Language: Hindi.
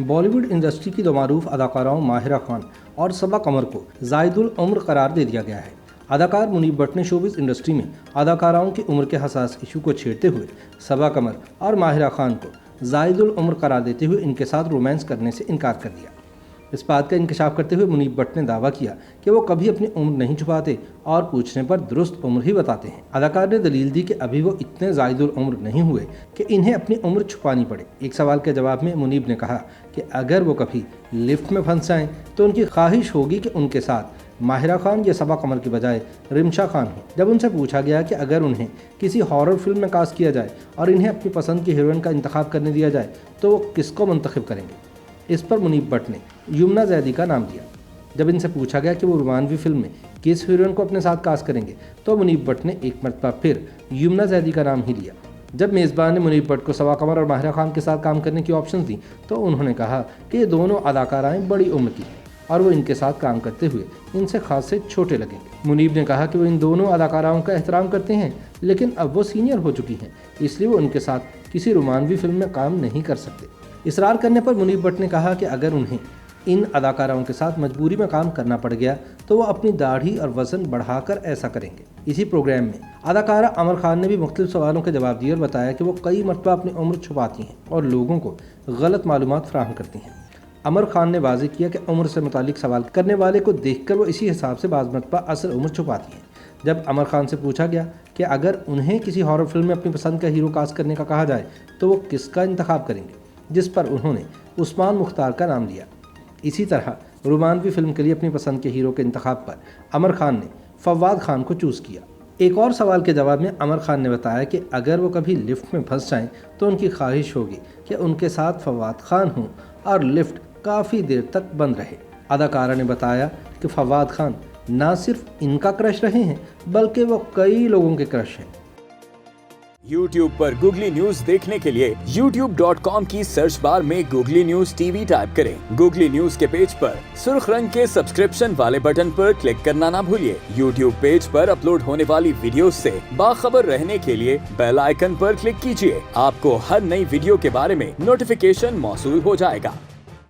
बॉलीवुड इंडस्ट्री की दो मारूफ अदाकाराओं माहिरा खान और सबा कमर को जायदुल उम्र करार दे दिया गया है। अदाकार मुनीब भट्ट ने शोबिज़ इंडस्ट्री में अदाकाराओं की उम्र के हसास इशू को छेड़ते हुए सबा कमर और माहिरा खान को जायदुल उम्र करार देते हुए इनके साथ रोमांस करने से इनकार कर दिया। इस बात का इंकशाफ करते हुए मुनीब भट्ट ने दावा किया कि वो कभी अपनी उम्र नहीं छुपाते और पूछने पर दुरुस्त उम्र ही बताते हैं। अदाकार ने दलील दी कि अभी वो इतने जायदुल उम्र नहीं हुए कि इन्हें अपनी उम्र छुपानी पड़े। एक सवाल के जवाब में मुनीब ने कहा कि अगर वो कभी लिफ्ट में फंस जाएं तो उनकी ख्वाहिश होगी कि उनके साथ माहिरा खान या सबा कमर के बजाय रिमशा खान हो। जब उनसे पूछा गया कि अगर उन्हें किसी हॉरर फिल्म में कास्ट किया जाए और इन्हें अपनी पसंद की हीरोइन का इंतखाब करने दिया जाए तो वो किसको मुंतखब करेंगे, इस पर मुनीब भट्ट ने युमना जैदी का नाम दिया। जब इनसे पूछा गया कि वो रोमानवी फिल्म में किस हीरोइन को अपने साथ कास्ट करेंगे तो मुनीब भट्ट ने एक मरतबा फिर युमना जैदी का नाम ही लिया। जब मेज़बान ने मुनीब भट्ट को सबा कमर और माहिरा खान के साथ काम करने की ऑप्शन दी तो उन्होंने कहा कि ये दोनों अदाकाराएं बड़ी उम्र की हैं और वो इनके साथ काम करते हुए इनसे खासे छोटे लगेंगे। मुनीब ने कहा कि वो इन दोनों अदाकाराओं का एहतराम करते हैं, लेकिन अब वो सीनियर हो चुकी हैं, इसलिए वो उनके साथ किसी रोमानवी फिल्म में काम नहीं कर सकते। इसरार करने पर मुनीब भट्ट ने कहा कि अगर उन्हें इन अदाकाराओं के साथ मजबूरी में काम करना पड़ गया तो वो अपनी दाढ़ी और वजन बढ़ाकर ऐसा करेंगे। इसी प्रोग्राम में अदाकारा अमर खान ने भी मुख्तलिफ सवालों के जवाब दिए और बताया कि वो कई मरतबा अपनी उम्र छुपाती हैं और लोगों को गलत मालूमात फराहम करती हैं। अमर खान ने वाज़ेह किया कि उम्र से मुतालिक सवाल करने वाले को देखकर वो इसी हिसाब से बाज़ मरतबा असल उम्र छुपाती हैं। जब अमर खान से पूछा गया कि अगर उन्हें किसी हॉरर फिल्म में अपनी पसंद का हीरो कास्ट करने का कहा जाए तो वो किसका इंतखाब करेंगे, जिस पर उन्होंने उस्मान मुख्तार का नाम लिया। इसी तरह रोमानवी फिल्म के लिए अपनी पसंद के हीरो के इंतखाब पर अमर खान ने फवाद खान को चूज़ किया। एक और सवाल के जवाब में अमर खान ने बताया कि अगर वो कभी लिफ्ट में फंस जाएं तो उनकी ख्वाहिश होगी कि उनके साथ फवाद खान हों और लिफ्ट काफ़ी देर तक बंद रहे। अदाकारा ने बताया कि फवाद खान ना सिर्फ इनका क्रश रहे हैं बल्कि वो कई लोगों के क्रश हैं। YouTube पर गूगली न्यूज देखने के लिए youtube.com की सर्च बार में गूगली न्यूज टीवी टाइप करें। गूगली न्यूज के पेज पर सुर्ख रंग के सब्सक्रिप्शन वाले बटन पर क्लिक करना ना भूलिए। YouTube पेज पर अपलोड होने वाली वीडियोस से बाखबर रहने के लिए बेल आइकन पर क्लिक कीजिए। आपको हर नई वीडियो के बारे में नोटिफिकेशन मौसूल हो जाएगा।